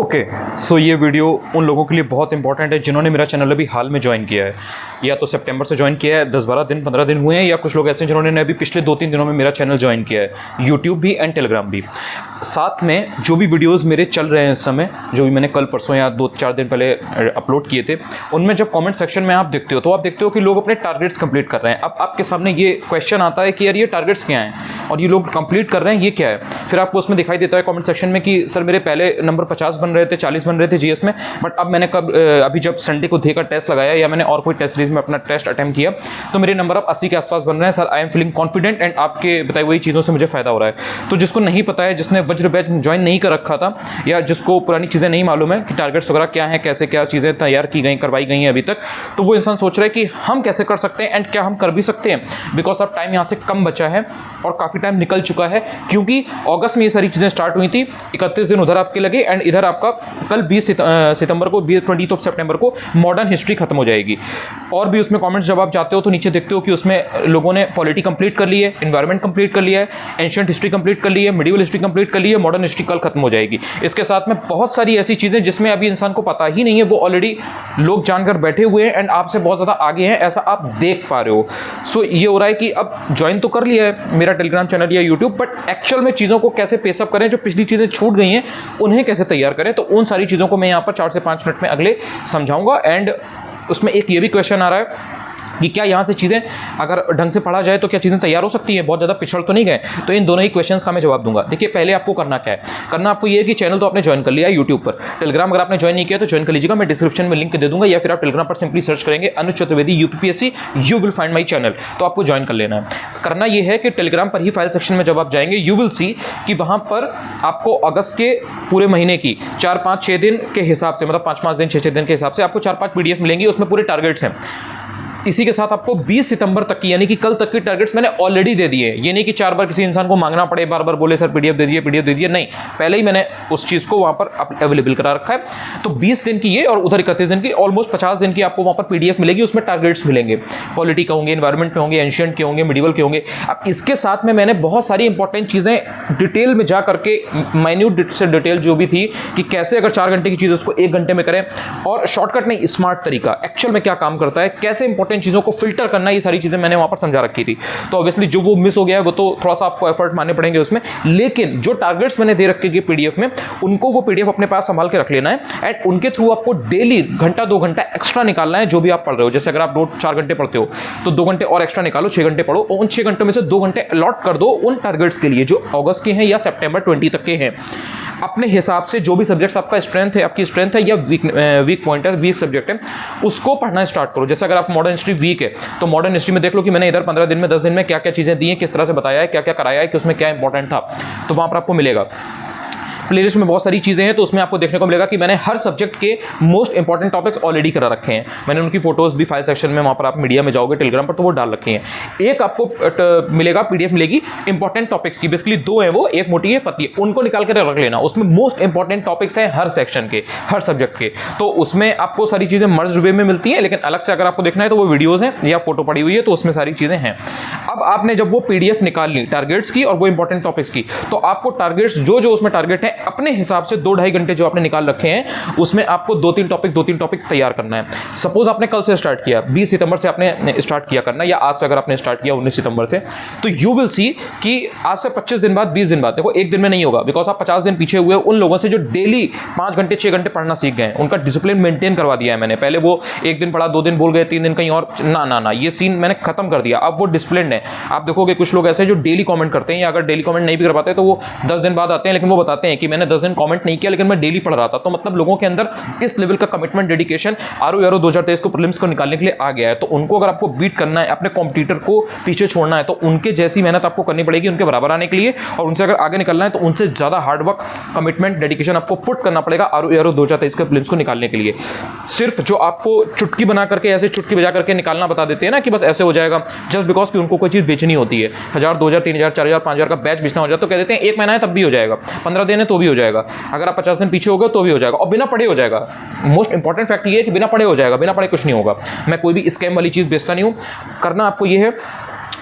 Okay so ये video उन लोगों के लिए बहुत इंपॉर्टेंट है जिन्होंने मेरा चैनल अभी हाल में ज्वाइन किया है, या तो सितंबर से ज्वाइन किया है, 10-12 दिन 15 दिन हुए हैं, या कुछ लोग ऐसे हैं जिन्होंने अभी पिछले 2-3 दिनों में मेरा चैनल ज्वाइन किया है, यूट्यूब भी एंड टेलीग्राम भी। साथ में जो भी वीडियोस मेरे चल रहे हैं इस समय, जो भी मैंने कल परसों या 2-4 दिन पहले अपलोड किए थे, उनमें जब कमेंट सेक्शन में आप देखते हो तो आप देखते हो कि लोग अपने टारगेट्स कंप्लीट कर रहे हैं। अब आपके सामने ये क्वेश्चन आता है कि यार ये टारगेट्स क्या हैं और ये लोग कंप्लीट कर रहे हैं, ये क्या है। फिर आपको उसमें दिखाई देता है कमेंट सेक्शन में कि सर मेरे पहले नंबर 50 बन रहे थे, 40 बन रहे थे जीएस में, बट अब मैंने अभी जब संडे को का टेस्ट लगाया या मैंने और कोई टेस्ट सीरीज में अपना टेस्ट अटेम्प्ट किया तो मेरे नंबर अब 80 के आसपास बन रहे हैं। Sir I am feeling confident and आपके बताई हुई चीज़ों से मुझे फायदा हो रहा है। तो जिसको नहीं पता है, जिसने वज्र बैच ज्वाइन नहीं कर रखा था, या जिसको पुरानी चीज़ें नहीं मालूम है कि टारगेट्स वगैरह क्या है, कैसे क्या चीज़ें तैयार की गई, करवाई गई हैं अभी तक, तो वो इंसान सोच रहा है कि हम कैसे कर सकते हैं एंड क्या हम कर भी सकते हैं, बिकॉज अब टाइम यहाँ से कम बचा है और काफ़ी टाइम निकल चुका है, क्योंकि अगस्त में ये सारी चीज़ें स्टार्ट हुई थी। 31 दिन उधर आपके लगे एंड इधर आपका कल 20 सितंबर को 20 सितंबर को मॉडर्न हिस्ट्री खत्म हो जाएगी। और भी उसमें कमेंट्स जब आप जाते हो तो नीचे देखते हो कि उसमें लोगों ने पॉलिटी कंप्लीट कर ली है, एनवायरनमेंट कंप्लीट कर लिया है, एंशिएंट हिस्ट्री कंप्लीट कर ली है, मिडिवल हिस्ट्री कंप्लीट कर ली है, मॉडर्न हिस्ट्री कल खत्म हो जाएगी। इसके साथ में बहुत सारी ऐसी चीज़ें जिसमें अभी इंसान को पता ही नहीं है, वो ऑलरेडी लोग जानकर बैठे हुए हैं एंड आपसे बहुत ज़्यादा आगे हैं, ऐसा आप देख पा रहे हो। सो ये हो रहा है कि अब ज्वाइन तो कर लिया है मेरा टेलीग्राम चैनल या यूट्यूब, बट एक्चुअल में चीज़ों को कैसे पेसअप करें, जो पिछली चीज़ें छूट गई हैं उन्हें कैसे तैयार करें, तो उन सारी चीज़ों को मैं यहाँ पर 4 से 5 मिनट में अगले समझाऊंगा। एंड उसमें एक ये भी क्वेश्चन आ रहा है कि क्या यहाँ से चीज़ें अगर ढंग से पढ़ा जाए तो क्या चीज़ें तैयार हो सकती हैं, बहुत ज़्यादा पिछड़ तो नहीं गए। तो इन दोनों ही क्वेश्चंस का मैं जवाब दूंगा। देखिए, पहले आपको करना क्या है, करना आपको ये है कि चैनल तो आपने ज्वाइन कर लिया है यूट्यूब पर, टेलीग्राम अगर आपने ज्वाइन नहीं किया तो ज्वाइन कर लीजिएगा, मैं डिस्क्रिप्शन में लिंक दे दूंगा, या फिर आप टेलीग्राम पर सिंपली सर्च करेंगे Anuj Chaturvedi UPPSC, you will find my channel, तो आपको ज्वाइन कर लेना है। करना ये है कि टेलीग्राम पर ही फाइल सेक्शन में जब आप जाएंगे यू विल सी कि वहाँ पर आपको अगस्त के पूरे महीने की 4-5-6 दिन के हिसाब से, मतलब 5-5 दिन 6-6 दिन के हिसाब से आपको 4-5 पीडीएफ मिलेंगी, उसमें पूरे टारगेट्स हैं। इसी के साथ आपको 20 सितंबर तक की, यानी कि कल तक की टारगेट्स मैंने ऑलरेडी दे दिए। ये नहीं कि 4 बार किसी इंसान को मांगना पड़े, बार बार बोले सर पीडीएफ दे दिए, नहीं, पहले ही मैंने उस चीज़ को वहाँ पर अवेलेबल करा रखा है। तो 20 दिन की ये और उधर 31 दिन की, ऑलमोस्ट 50 दिन की आपको वहाँ पर पीडीएफ मिलेगी, उसमें टारगेट्स मिलेंगे, पॉलिटी के होंगे, एनवायरमेंट के होंगे, एंशिएंट के होंगे, मिडिवल के होंगे। अब इसके साथ में मैंने बहुत सारी इंपॉर्टेंट चीज़ें डिटेल में जा करके, माइन्यूट से डिटेल जो भी थी कि कैसे अगर 4 घंटे की चीज़ उसको 1 घंटे में करें, और शॉर्टकट नहीं, स्मार्ट तरीका एक्चुअल में क्या काम करता है, कैसे इंपॉर्टेंट चीज़ों को फिल्टर करना, ये सारी चीजें मैंने वहां पर समझा रखी थी। तो ऑब्वियसली जो वो मिस हो गया है वो तो थोड़ा सा आपको एफर्ट मारने पड़ेंगे उसमें, लेकिन जो टारगेट्स मैंने दे रखे पीडीएफ में, उनको वो पीडीएफ अपने पास संभाल के रख लेना है एंड उनके थ्रू आपको डेली 1-2 घंटा एक्स्ट्रा निकालना है जो भी आप पढ़ रहे हो। जैसे अगर आप 2-4 घंटे पढ़ते हो तो 2 घंटे और एक्स्ट्रा निकालो, 6 घंटे पढ़ो, और उन 6 घंटों में से 2 घंटे अलॉट कर दो उन टारगेट्स के लिए जो अगस्त के हैं या सितंबर 20 तक के हैं। अपने हिसाब से जो भी सब्जेक्ट्स आपका स्ट्रेंथ है, आपकी स्ट्रेंथ है या वीक पॉइंट है, वीक सब्जेक्ट है, उसको पढ़ना स्टार्ट करो। जैसे अगर आप मॉडर्न हिस्ट्री वीक है तो मॉडर्न हिस्ट्री में देख लो कि मैंने इधर 15 दिन में 10 दिन में क्या क्या चीज़ें दी हैं, किस तरह से बताया है, क्या क्या कराया है, कि उसमें क्या इंपॉर्टेंट था, तो वहाँ पर आपको मिलेगा। प्लेलिस्ट में बहुत सारी चीज़ें हैं, तो उसमें आपको देखने को मिलेगा कि मैंने हर सब्जेक्ट के मोस्ट इंपॉर्टेंट टॉपिक्स ऑलरेडी करा रखे हैं। मैंने उनकी फोटोज़ भी फाइल सेक्शन में, वहाँ पर आप मीडिया में जाओगे टेलीग्राम पर तो वो डाल रखे हैं। एक आपको मिलेगा पीडीएफ मिलेगी इंपॉर्टेंट टॉपिक्स की, बेसिकली 2 हैं वो, एक मोटी है पतली, उनको निकाल कर रख लेना। उसमें मोस्ट इंपॉर्टेंट टॉपिक्स हैं हर सेक्शन के, हर सब्जेक्ट के, तो उसमें आपको सारी चीज़ें मर्ज वे में मिलती हैं, लेकिन अलग से अगर आपको देखना है तो वो वीडियोज़ हैं या फोटो पड़ी हुई है, तो उसमें सारी चीज़ें हैं। अब आपने जब वो पीडीएफ निकाल ली टारगेट्स की और वो इंपॉर्टेंट टॉपिक्स की, तो आपको टारगेट्स जो उसमें टारगेट है अपने हिसाब से 2-2.5 घंटे जो आपने निकाल रखे हैं, उसमें आपको 2-3 टॉपिक तैयार करना है। सपोज आपने कल से स्टार्ट किया, 20 सितंबर से आपने स्टार्ट किया करना, या आज से अगर आपने स्टार्ट किया 19 सितंबर से, तो यू विल सी कि आज से 25 दिन बाद, 20 दिन बाद, देखो एक दिन में नहीं होगा, बिकॉज आप 50 दिन पीछे हुए उन लोगों से जो डेली 5 घंटे 6 घंटे पढ़ना सीख गए, उनका डिसिप्लिन मेंटेन करवा दिया है मैंने। पहले वो 1 दिन पढ़ा, 2 दिन भूल गए, 3 दिन कहीं और, ना, ये सीन मैंने खत्म कर दिया। अब वो डिसिप्लिन है। आप देखोगे कुछ लोग ऐसे जो डेली कमेंट करते हैं, या अगर डेली कमेंट नहीं भी कर पाते तो वो 10 दिन बाद आते हैं, लेकिन वो बताते हैं कि मैंने 10 दिन कमेंट नहीं किया लेकिन मैं डेली पढ़ रहा था। तो मतलब लोगों के अंदर इस लेवल का कमिटमेंट, डेडिकेशन आरओ 2023 को प्रीलिम्स को निकालने के लिए आ गया है। तो उनको अगर आपको बीट करना है, अपने कॉम्पिटिटर को पीछे छोड़ना है, तो उनके जैसी मेहनत आपको करनी पड़ेगी उनके बराबर आने के लिए, और उनसे अगर आगे निकलना है तो उनसे ज़्यादा हार्डवर्क, कमिटमेंट, डेडिकेशन आपको पुट करना पड़ेगा आरओ 2023 के प्रीलिम्स को निकालने के लिए। सिर्फ जो आपको चुटकी बना करके, ऐसे चुटकी बजा करके निकालना बता देते हैं ना कि बस ऐसे हो जाएगा, जस्ट बिकॉज कि उनको कोई चीज़ बेचनी होती है, 1000, 2000, 3000, 4000, 5000 का बैच बेचना हो जाए तो कह देते हैं 1 महीना है तब भी हो जाएगा, 15 दिन है तो भी हो जाएगा, अगर आप 50 दिन पीछे हो गए तो भी हो जाएगा, और बिना पढ़े हो जाएगा। मोस्ट इंपॉर्टेंट फैक्ट ये है कि बिना पढ़े हो जाएगा, बिना पढ़े कुछ नहीं होगा। मैं कोई भी स्कैम वाली चीज़ बेचता नहीं हूँ। करना आपको ये है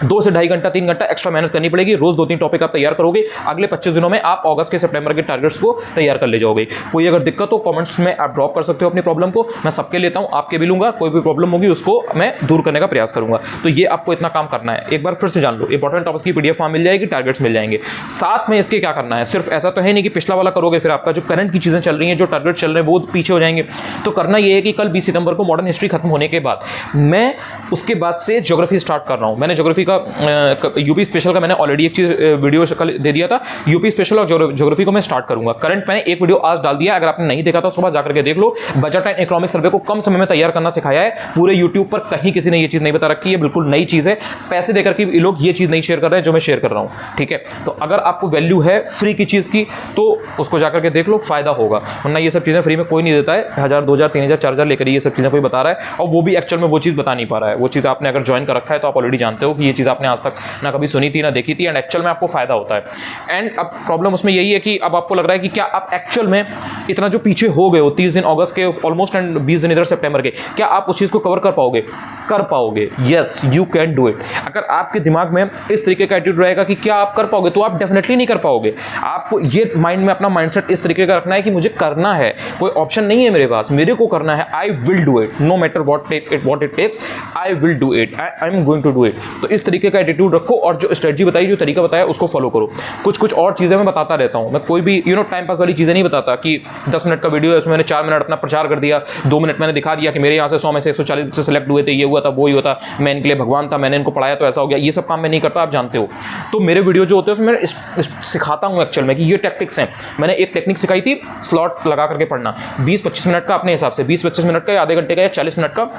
2 से ढाई घंटा 3 घंटा एक्स्ट्रा मेहनत करनी पड़ेगी। रोज 2-3 टॉपिक आप तैयार करोगे, अगले 25 दिनों में आप अगस्त के सितंबर के टारगेट्स को तैयार कर ले जाओगे। कोई अगर दिक्कत हो कमेंट्स में आप ड्रॉप कर सकते हो अपनी प्रॉब्लम को, मैं सबके लेता हूं, आपके भी लूंगा। कोई भी प्रॉब्लम होगी उसको मैं दूर करने का प्रयास करूंगा। तो ये आपको इतना काम करना है। एक बार फिर से जान लो, इंपॉर्टेंट टॉपिक्स की पीडीएफ वहां मिल जाएगी, टारगेट्स मिल जाएंगे। साथ में इसके क्या करना है, सिर्फ ऐसा तो है नहीं कि पिछला वाला करोगे फिर आपका जो करंट की चीजें चल रही हैं, जो टारगेट चल रहे हैं वो पीछे हो जाएंगे। तो करना ये है कि कल 20 सितंबर को मॉडर्न हिस्ट्री खत्म होने के बाद मैं उसके बाद से ज्योग्राफी स्टार्ट कर रहा हूं। मैंने ज्योग्राफी का यूपी स्पेशल का मैंने ऑलरेडी एक चीज वीडियो कल दे दिया था। यूपी स्पेशल और ज्योग्राफी को मैं स्टार्ट करूंगा। करंट मैंने एक वीडियो आज डाल दिया, अगर आपने नहीं देखा तो सुबह जाकर के देख लो। बजट एंड इकोनॉमिक सर्वे को कम समय में तैयार करना सिखाया है। पूरे यूट्यूब पर कहीं किसी ने ये चीज नहीं बता रखी है, बिल्कुल नई चीज है। पैसे देकर के लोग ये चीज नहीं शेयर कर रहे हैं जो मैं शेयर कर रहा हूं, ठीक है। तो अगर आपको वैल्यू है फ्री की चीज की तो उसको जाकर के देख लो, फायदा होगा। वरना ये सब चीजें फ्री में कोई नहीं देता है। 1000 2000 3000 4000 लेकर ये सब चीजें कोई बता रहा है और वो भी एक्चुअल में वो चीज बता नहीं पा रहा है। वो चीज आपने अगर ज्वाइन कर रखा है तो आप ऑलरेडी जानते हो कि ये चीज आपने आज तक ना कभी सुनी थी ना देखी थी, एंड एक्चुअल में आपको फायदा होता है। एंड अब प्रॉब्लम उसमें यही है कि अब आपको लग रहा है कि क्या आप एक्चुअल में इतना जो पीछे हो गए हो 30 दिन अगस्त के ऑलमोस्ट एंड 20 दिन इधर सितंबर के, क्या आप उस चीज को कवर कर पाओगे? कर पाओगे। Yes, you can do it. अगर आपके दिमाग में इस तरीके का एटीट्यूड रहेगा कि क्या आप कर पाओगे, तो आप डेफिनेटली नहीं कर पाओगे। आपको ये माइंड में अपना माइंडसेट इस तरीके का रखना है कि मुझे करना है, कोई ऑप्शन नहीं है मेरे पास, मेरे को करना है। I will do it, no matter what it takes, I will do it, I am going to do it. तो इस तरीके का एटीट्यूड रखो और जो स्ट्रेटजी बताई, जो तरीका बताया उसको फॉलो करो। कुछ और चीजें मैं बताता रहता हूं। मैं कोई भी टाइम पास वाली चीजें नहीं बताता कि 10 मिनट का वीडियो है उसमें मैंने 4 मिनट अपना प्रचार कर दिया, 2 मिनट मैंने दिखा दिया कि मेरे यहाँ से 100 में से 140 से सिलेक्ट हुए थे, ये हुआ था वो ही हुआ था, मैं इनके लिए भगवान था, मैंने इनको पढ़ाया तो ऐसा हो गया। ये सब काम मैं नहीं करता, आप जानते हो। तो मेरे वीडियो जो होते हैं उसमें मैं सिखाता हूं एक्चुअल में कि ये टेक्टिक्स हैं। मैंने एक टेक्निक सिखाई थी, स्लॉट लगा करके पढ़ना 20-25 मिनट का, अपने हिसाब से 20-25 मिनट का या आधे घंटे का या 40 मिनट का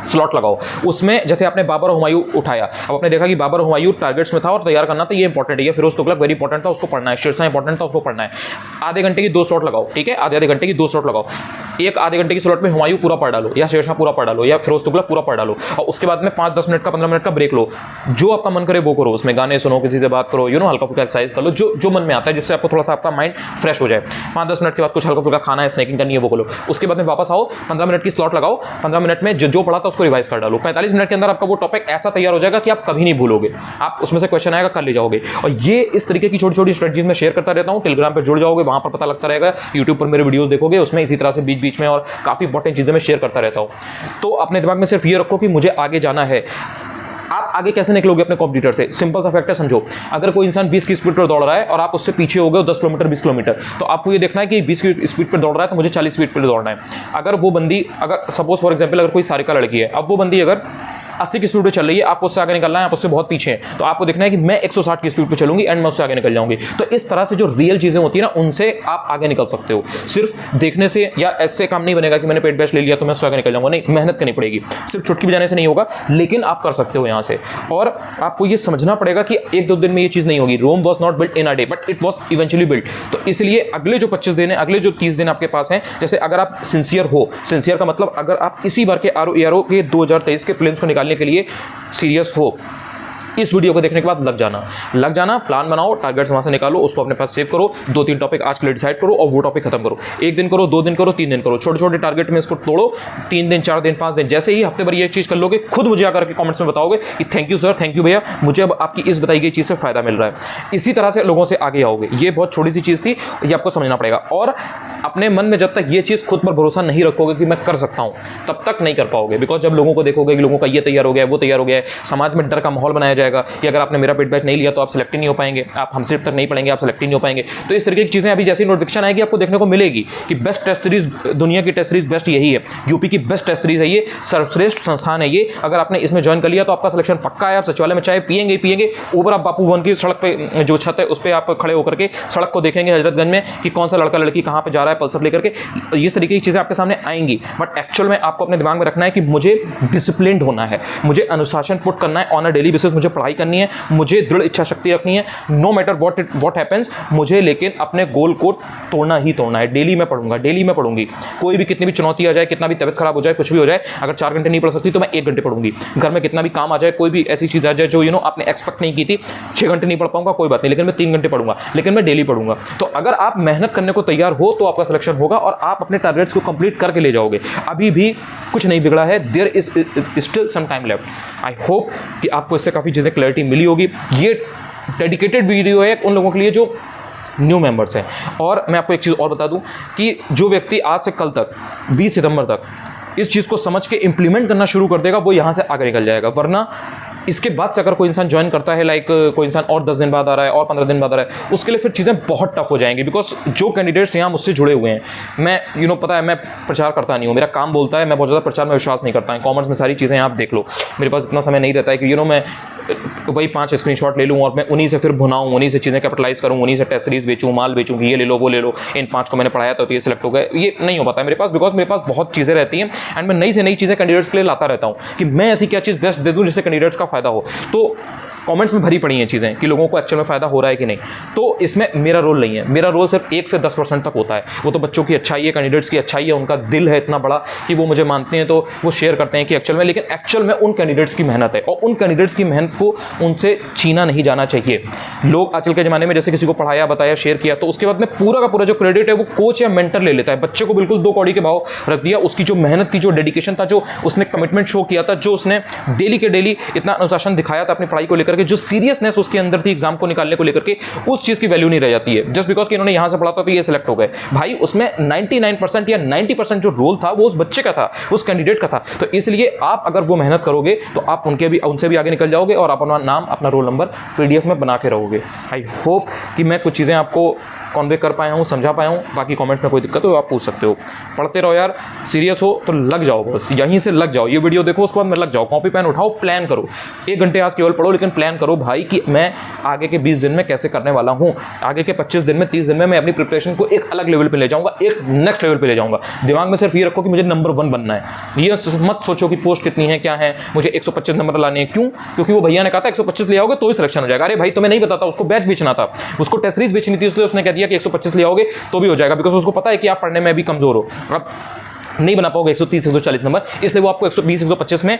स्लॉट लगाओ। उसमें जैसे आपने बाबर और हुमायूं उठाया, अब आपने देखा कि बाबर और हुमायूं टारगेट्स में था और तैयार करना था, ये इंपॉर्टेंट है। ये फिरोज तुगलक वेरी इंपॉर्टेंट था, उसको पढ़ना है। शेरशाह इंपॉर्टेंट था, उसको पढ़ना है। आधे घंटे की 2 स्लॉट लगाओ, ठीक है, आधे घंटे की 2 स्लॉट लगाओ। एक आधे घंटे की स्लॉट में हुमायूं पूरा पढ़ डालो या शेरशाह पूरा पढ़ डालो या फिरोज तुगलक पूरा पढ़ डालो, और उसके बाद में 5-10 मिनट का 15 मिनट का ब्रेक लो। जो आपका मन करे वो करो, उसमें गाने सुनो, किसी से बात करो, हल्का फुल्का एक्सरसाइज कर लो, जो मन में आता है, जिससे आपको थोड़ा सा आपका माइंड फ्रेश हो जाए। 5-10 मिनट के बाद कुछ हल्का फुल्का खाना है, स्नैकिंग करनी है, वो करो। उसके बाद में वापस आओ, 15 मिनट की स्लॉट लगाओ। 15 मिनट में जो पढ़ा था उसको रिवाइज कर डालो। 45 मिनट के अंदर आपका वो टॉपिक ऐसा तैयार हो जाएगा कि आप कभी नहीं भूलोगे। आप उसमें से क्वेश्चन आएगा, कर ले जाओगे। और ये इस तरीके की छोटी छोटी स्ट्रेटजीज में शेयर करता रहता हूं। टेलीग्राम पर जुड़ जाओगे, वहां पर पता लगता रहेगा। यूट्यूब पर मेरे वीडियोस देखोगे, उसमें इसी तरह से बीच बीच में और काफी इंपॉर्टेंट चीजें मैं शेयर करता रहता हूं। तो अपने दिमाग में सिर्फ ये रखो कि मुझे आगे जाना है। आप आगे कैसे निकलोगे अपने कॉम्पिटिटर से? सिंपल सा फैक्टर समझो। अगर कोई इंसान 20 की स्पीड पर दौड़ रहा है और आप उससे पीछे हो गए 10 किलोमीटर 20 किलोमीटर, तो आपको ये देखना है कि 20 की स्पीड पर दौड़ रहा है तो मुझे 40 स्पीड पर दौड़ना है। अगर वो बंदी, अगर सपोज फॉर एग्जांपल अगर कोई सारिका लड़की है, अब वो बंदी अगर 80 की स्पीड पे चल रही है, आपको उससे आगे निकलना है, आप उससे बहुत पीछे हैं, तो आपको देखना है कि मैं 160 की स्पीड पे चलूंगी एंड मैं उससे आगे निकल जाऊंगी। तो इस तरह से जो रियल चीजें होती है ना, उनसे आप आगे निकल सकते हो। सिर्फ देखने से या ऐसे काम नहीं बनेगा कि मैंने पेट बैच ले लिया तो मैं उससे आगे निकल जाऊंगा। नहीं, मेहनत करनी पड़ेगी। सिर्फ चुटकी बजाने से नहीं होगा, लेकिन आप कर सकते हो यहाँ से। और आपको ये समझना पड़ेगा कि 1-2 दिन में ये चीज नहीं होगी। Rome was not built in a day, but it was eventually built. तो इसलिए अगले जो 25 दिन है, अगले जो 30 दिन आपके पास हैं, जैसे अगर आप सिंसियर हो, सिंसियर का मतलब अगर आप इसी बार के RO के 2023 के प्लेन्स को निकालने के लिए सीरियस हो, इस वीडियो को देखने के बाद लग जाना, प्लान बनाओ, टारगेट्स वहां से निकालो, उसको अपने पास सेव करो। 2-3 टॉपिक आज के लिए डिसाइड करो और वो टॉपिक खत्म करो। 1 दिन करो, 2 दिन करो, 3 दिन करो। छोटे छोटे टारगेट में इसको तोड़ो। 3 दिन, 4 दिन, 5 दिन, जैसे ही हफ्ते भर ये चीज कर लोगे, खुद मुझे आकर के कमेंट्स में बताओगे कि thank you sir, thank you भैया, मुझे अब आपकी इस बताई गई चीज से फायदा मिल रहा है। इसी तरह से लोगों से आगे आओगे। ये बहुत छोटी सी चीज थी, ये आपको समझना पड़ेगा। और अपने मन में जब तक ये चीज खुद पर भरोसा नहीं रखोगे कि मैं कर सकता हूं, तब तक नहीं कर पाओगे। बिकॉज जब लोगों को देखोगे कि लोगों का ये तैयार हो गया, वो तैयार हो गया है, समाज में डर का माहौल बनाया जाएगा कि अगर आपने मेरा पेट बैच नहीं लिया तो आप सिलेक्ट ही नहीं हो पाएंगे, आप हमसे तक नहीं पढ़ेंगे, आप सिलेक्ट ही नहीं हो पाएंगे। तो इस तरीके की चीजें अभी जैसी नोटिफिकेशन आएगी आपको देखने को मिलेगी कि बेस्ट टेस्ट सीरीज, दुनिया की टेस्ट सीरीज बेस्ट यही है, यूपी की बेस्ट टेस्ट सीरीज है ये, सर्वश्रेष्ठ संस्थान है ये। अगर आपने इसमें ज्वाइन कर लिया तो आपका सिलेक्शन पक्का है। आप सचिवालय में चाय पिएंगे। ऊपर आप बापू भवन की सड़क पे जो छत है उस पर आप खड़े होकर के सड़क को देखेंगे हजरतगंज में कि कौन सा लड़का लड़की कहाँ पे जा रहा है पल्सर लेकर के। इस तरीके की चीजें आपके सामने आएंगी। बट एक्चुअल में आपको अपने दिमाग में रखना है कि मुझे डिसिप्लिन्ड होना है, मुझे अनुशासन पुट करना है ऑन अ डेली बेसिस, मुझे पढ़ाई करनी है, मुझे दृढ़ इच्छा शक्ति रखनी है, नो मैटर व्हाट हैपेंस, मुझे लेकिन अपने गोल को तोड़ना ही तोड़ना है। डेली मैं पढ़ूंगा, डेली मैं पढ़ूंगी। कोई भी कितनी भी चुनौती आ जाए, कितना भी तबियत खराब हो जाए, कुछ भी हो जाए, अगर 4 घंटे नहीं पढ़ सकती तो मैं 1 घंटे पढ़ूंगी। घर में कितना भी काम आ जाए, कोई भी ऐसी चीज आ जाए जो आपने एक्सपेक्ट नहीं की थी, 6 घंटे नहीं पढ़ पाऊंगा कोई बात नहीं, लेकिन मैं 3 घंटे पढ़ूंगा, लेकिन मैं डेली पढ़ूंगा। तो अगर आप मेहनत करने को तैयार हो तो आपका सिलेक्शन होगा और आप अपने टारगेट्स को कंप्लीट करके ले जाओगे। अभी भी कुछ नहीं बिगड़ा है, there is still some time left. I hope कि आपको इससे काफी चीजें चीज़ें क्लैरिटी मिली होगी। ये डेडिकेटेड वीडियो है उन लोगों के लिए जो न्यू मेंबर्स हैं। और मैं आपको एक चीज़ और बता दूं कि जो व्यक्ति आज से कल तक 20 सितंबर तक इस चीज़ को समझ के इंप्लीमेंट करना शुरू कर देगा वो यहाँ से आगे निकल जाएगा। वरना इसके बाद से अगर कोई इंसान ज्वाइन करता है, लाइक कोई इंसान और 10 दिन बाद आ रहा है और 15 दिन बाद आ रहा है, उसके लिए फिर चीज़ें बहुत टफ हो जाएंगी। बिकॉज जो कैंडिडेट्स यहाँ मुझसे जुड़े हुए हैं, मैं पता है मैं प्रचार करता नहीं हूँ, मेरा काम बोलता है, मैं बहुत ज़्यादा प्रचार में विश्वास नहीं करता है। कॉमर्स में सारी चीज़ें आप देख लो, मेरे पास इतना समय नहीं रहता है कि मैं वही 5 स्क्रीनशॉट ले लूँ और मैं उन्हीं से फिर भुनाऊँ, उन्हीं से चीज़ें कैपिटलाइज करूँ, उन्हीं से टेस्ट सीरीज बेचूँ, माल बेचूँ कि ये ले लो वो ले लो, इन 5 को मैंने पढ़ाया तो ये सिलेक्ट हो गए। ये नहीं हो पाता है मेरे पास, बिकॉज मेरे पास बहुत चीज़ें रहती हैं एंड मैं नई से नई चीज़ें कैंडिडेट्स के लिए लाता रहता हूँ कि मैं ऐसी क्या चीज़ बेस्ट दे दूँ जिससे कैंडिडेट्स का फायदा हो। तो कमेंट्स में भरी पड़ी हैं चीज़ें कि लोगों को एक्चुअल में फ़ायदा हो रहा है कि नहीं। तो इसमें मेरा रोल नहीं है, मेरा रोल सिर्फ 1 से 10% तक होता है। वो तो बच्चों की अच्छाई है, कैंडिडेट्स की अच्छाई है, उनका दिल है इतना बड़ा कि वो मुझे मानते हैं तो वो शेयर करते हैं कि एक्चुअल में, लेकिन एक्चुअल में उन कैंडिडेट्स की मेहनत है और उन कैंडिडेट्स की मेहनत को उनसे छीना नहीं जाना चाहिए। लोग आजकल के ज़माने में जैसे किसी को पढ़ाया, बताया, शेयर किया तो उसके बाद में पूरा का पूरा जो क्रेडिट है वो कोच या मेंटर ले लेता है। बच्चे को बिल्कुल 2 कौड़ी के भाव रख दिया, उसकी जो मेहनत थी, जो डेडिकेशन था, जो उसने कमिटमेंट शो किया था, जो उसने डेली के डेली इतना अनुशासन दिखाया था अपनी पढ़ाई को लेकर के, जो सीरियसनेस उसके अंदर थी एग्जाम को निकालने को लेकर के, उस चीज की वैल्यू नहीं रह जाती है जस्ट बिकॉज कि इन्होंने यहां से पढ़ा था तो ये सिलेक्ट हो गए। भाई उसमें 99% या 90% जो रोल था वो उस बच्चे का था, उस कैंडिडेट का था। तो इसलिए आप अगर वो मेहनत करोगे तो आप उनसे भी आगे निकल जाओगे और अपना नाम, अपना रोल नंबर पीडीएफ में बना के रहोगे। आई होप कि मैं कुछ चीज़ें आपको कॉन्वे कर पाया हूँ, समझा पाया हूँ। बाकी कमेंट्स में कोई दिक्कत हो आप पूछ सकते हो। पढ़ते रहो यार, सीरियस हो तो लग जाओ, बस यहीं से लग जाओ। ये वीडियो देखो उसके बाद में लग जाओ, कॉपी पेन उठाओ, प्लान करो। 1 घंटे आज केवल पढ़ो लेकिन प्लान करो भाई कि मैं आगे के 20 दिन में कैसे करने वाला हूँ, आगे के 25 दिन में, 30 दिन में मैं अपनी प्रिपरेशन को एक अलग लेवल पर ले जाऊँगा, एक नेक्स्ट लेवल पर ले जाऊँगा। दिमाग में सिर्फ ये रखो कि मुझे नंबर 1 बनना है। ये मत सोचो कि पोस्ट कितनी है, क्या है, मुझे 125 नंबर लाने हैं। क्यों? क्योंकि वो भैया ने कहा था 125 ले आओगे तो ही सिलेक्शन हो जाएगा। अरे भाई तुम्हें नहीं पता था, उसको बैच बेचना था, उसको टेस्ट सीरीज बेचनी थी, इसलिए उसने कह दिया कि 125 ले आओगे तो भी हो जाएगा। बिकॉज उसको पता है कि आप पढ़ने में भी कमजोर हो, अब नहीं बना पाओगे 130 140 नंबर, इसलिए वो आपको 120 125 में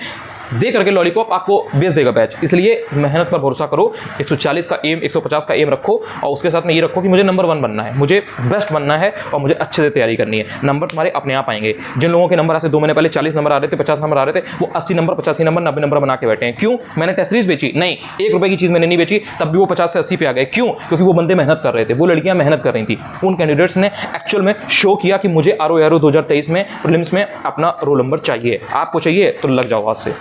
दे करके लॉलीपॉप आपको बेच देगा बैच। इसलिए मेहनत पर भरोसा करो, 140 का एम, 150 का एम रखो और उसके साथ में ये रखो कि मुझे नंबर 1 बनना है, मुझे बेस्ट बनना है और मुझे अच्छे से तैयारी करनी है। नंबर तुम्हारे अपने आप आएंगे। जिन लोगों के नंबर आज से 2 महीने पहले 40 नंबर आ रहे थे, 50 नंबर आ रहे थे, वो 80 नंबर, 85 नंबर, 90 नंबर बना के बैठे हैं। क्यों? मैंने टेस्ट सीरीज बेची नहीं, 1 रुपए की चीज़ मैंने नहीं बेची, तब भी वो 50 से 80 पे आ गए। क्यों? क्योंकि वो बंदे मेहनत कर रहे थे, वो लड़कियां मेहनत कर रही थी। उन कैंडिडेट्स ने एक्चुअल में शो किया कि मुझे RO 2023 में प्रीलिम्स में अपना रोल नंबर चाहिए। आपको चाहिए तो लग जाओ आज से।